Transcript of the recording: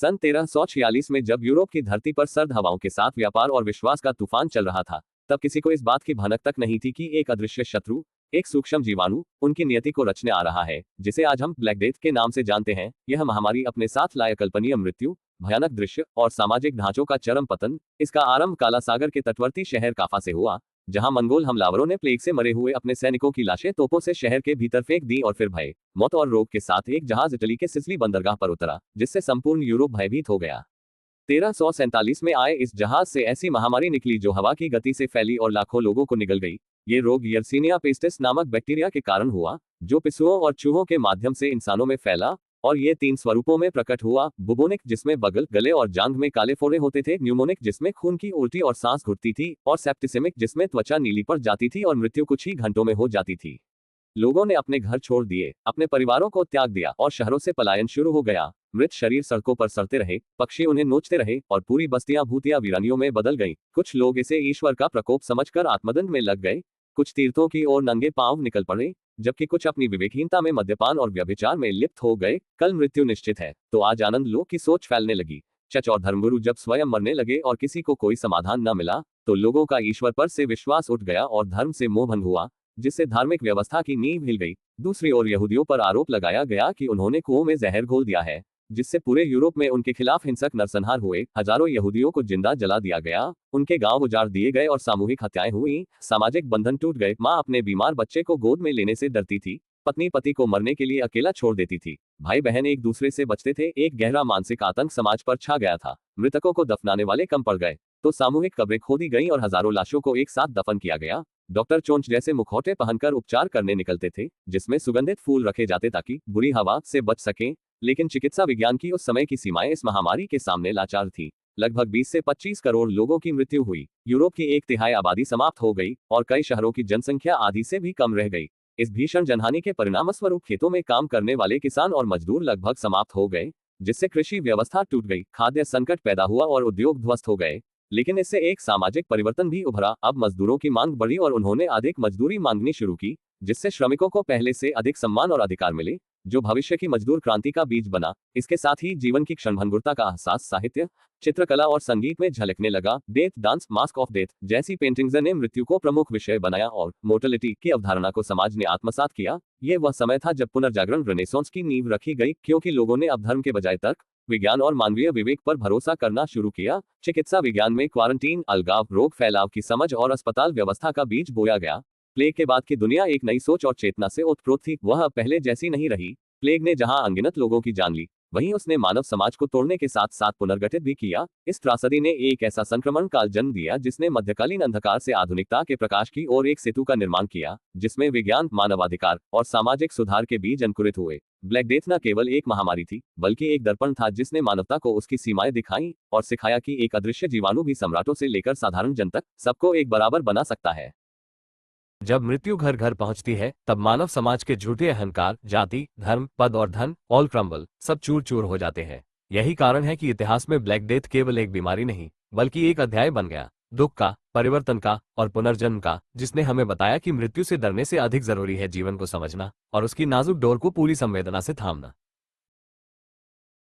सन 1346 में जब यूरोप की धरती पर सर्द हवाओं के साथ व्यापार और विश्वास का तूफान चल रहा था, तब किसी को इस बात की भनक तक नहीं थी कि एक अदृश्य शत्रु, एक सूक्ष्म जीवाणु, उनकी नियति को रचने आ रहा है, जिसे आज हम ब्लैक डेथ के नाम से जानते हैं। यह महामारी अपने साथ लाए अकल्पनीय मृत्यु, भयानक दृश्य और सामाजिक ढांचों का चरम पतन। इसका आरंभ काला सागर के तटवर्ती शहर काफा से हुआ, जहां मंगोल हमलावरों ने प्लेग से मरे हुए अपने सैनिकों की लाशें तोपों से शहर के भीतर फेंक दी और फिर भय, मौत और रोग के साथ एक जहाज इटली के सिसिली बंदरगाह पर उतरा, जिससे संपूर्ण यूरोप भयभीत हो गया। 1347 में आए इस जहाज से ऐसी महामारी निकली जो हवा की गति से फैली और लाखों लोगों को निगल गई। ये रोग यर्सीनिया पेस्टिस नामक बैक्टीरिया के कारण हुआ, जो पिस्सुओं और चूहों के माध्यम से इंसानों में फैला, और ये 3 स्वरूपों में प्रकट हुआ। बुबोनिक, जिसमें बगल, गले और जांघ में काले फोड़े होते थे, न्यूमोनिक, जिसमें खून की उल्टी और सांस घुटती थी, और सेप्टिसेमिक, जिसमें त्वचा नीली पड़ जाती थी और मृत्यु कुछ ही घंटों में हो जाती थी। लोगों ने अपने घर छोड़ दिए, अपने परिवारों को त्याग दिया और शहरों से पलायन शुरू हो गया। मृत शरीर सड़कों पर सड़ते रहे, पक्षी उन्हें नोचते रहे और पूरी बस्तियां भूतिया वीरानियों में बदल गईं। कुछ लोग इसे ईश्वर का प्रकोप समझकर आत्मदंड में लग गए, कुछ तीर्थों की ओर नंगे पांव निकल पड़े, जबकि कुछ अपनी विवेकहीनता में मद्यपान और व्यभिचार में लिप्त हो गए। कल मृत्यु निश्चित है, तो आज आनंद लो की सोच फैलने लगी। चर्च और धर्मगुरु जब स्वयं मरने लगे और किसी को कोई समाधान न मिला, तो लोगों का ईश्वर पर से विश्वास उठ गया और धर्म से मोह भंग हुआ, जिससे धार्मिक व्यवस्था की नींव हिल गई। दूसरी ओर यहूदियों पर आरोप लगाया गया कि उन्होंने कुओं में जहर घोल दिया है, जिससे पूरे यूरोप में उनके खिलाफ हिंसक नरसंहार हुए। हजारों यहूदियों को जिंदा जला दिया गया, उनके गांव उजाड़ दिए गए और सामूहिक हत्याएं हुई। सामाजिक बंधन टूट गए। मां अपने बीमार बच्चे को गोद में लेने से डरती थी, पत्नी पति को मरने के लिए अकेला छोड़ देती थी, भाई बहन एक दूसरे से बचते थे। एक गहरा मानसिक आतंक समाज पर छा गया था। मृतकों को दफनाने वाले कम पड़ गए, तो सामूहिक कब्रें खोदी गईं और हजारों लाशों को एक साथ दफन किया गया। डॉक्टर चोंच जैसे मुखौटे पहनकर उपचार करने निकलते थे, जिसमें सुगंधित फूल रखे जाते ताकि बुरी हवा से बच सकें। लेकिन चिकित्सा विज्ञान की उस समय की सीमाएं इस महामारी के सामने लाचार थी। लगभग 20 से 25 करोड़ लोगों की मृत्यु हुई। यूरोप की 1/3 आबादी समाप्त हो गई और कई शहरों की जनसंख्या आधी से भी कम रह गई। इस भीषण जनहानि के परिणामस्वरूप खेतों में काम करने वाले किसान और मजदूर लगभग समाप्त हो गए, जिससे कृषि व्यवस्था टूट गई, खाद्य संकट पैदा हुआ और उद्योग ध्वस्त हो गए। लेकिन इससे एक सामाजिक परिवर्तन भी उभरा। अब मजदूरों की मांग बढ़ी और उन्होंने अधिक मजदूरी मांगनी शुरू की, जिससे श्रमिकों को पहले से अधिक सम्मान और अधिकार मिले, जो भविष्य की मजदूर क्रांति का बीज बना। इसके साथ ही जीवन की क्षणभंगुरता का एहसास साहित्य, चित्रकला और संगीत में झलकने लगा। Death dance, mask of death जैसी पेंटिंग्स ने मृत्यु को प्रमुख विषय बनाया और मोर्टलिटी की अवधारणा को समाज ने आत्मसात किया। यह वह समय था जब पुनर्जागरण रेनेसांस की नींव रखी गई, क्योंकि लोगों ने अब धर्म के बजाय तर्क, विज्ञान और मानवीय विवेक पर भरोसा करना शुरू किया। चिकित्सा विज्ञान में क्वारंटीन, अलगाव, रोग फैलाव की समझ और अस्पताल व्यवस्था का बीज बोया गया। प्लेग के बाद की दुनिया एक नई सोच और चेतना से ओतप्रोत थी। वह अब पहले जैसी नहीं रही। प्लेग ने जहां अनगिनत लोगों की जान ली, वहीं उसने मानव समाज को तोड़ने के साथ साथ पुनर्गठित भी किया। इस त्रासदी ने एक ऐसा संक्रमण काल जन्म दिया जिसने मध्यकालीन अंधकार से आधुनिकता के प्रकाश की ओर एक सेतु का निर्माण किया, जिसमें विज्ञान, मानवाधिकार और सामाजिक सुधार के बीज अंकुरित हुए। ब्लैक डेथ न केवल एक महामारी थी, बल्कि एक दर्पण था जिसने मानवता को उसकी सीमाएं दिखाई और सिखाया कि एक अदृश्य जीवाणु भी सम्राटों से लेकर साधारण जन तक सबको एक बराबर बना सकता है। जब मृत्यु घर घर पहुंचती है, तब मानव समाज के झूठे अहंकार, जाति, धर्म, पद और धन ऑल क्रम्बल, सब चूर चूर हो जाते हैं। यही कारण है कि इतिहास में ब्लैक डेथ केवल एक बीमारी नहीं, बल्कि एक अध्याय बन गया, दुख का, परिवर्तन का और पुनर्जन्म का, जिसने हमें बताया कि मृत्यु से डरने से अधिक जरूरी है जीवन को समझना और उसकी नाजुक डोर को पूरी संवेदना से थामना।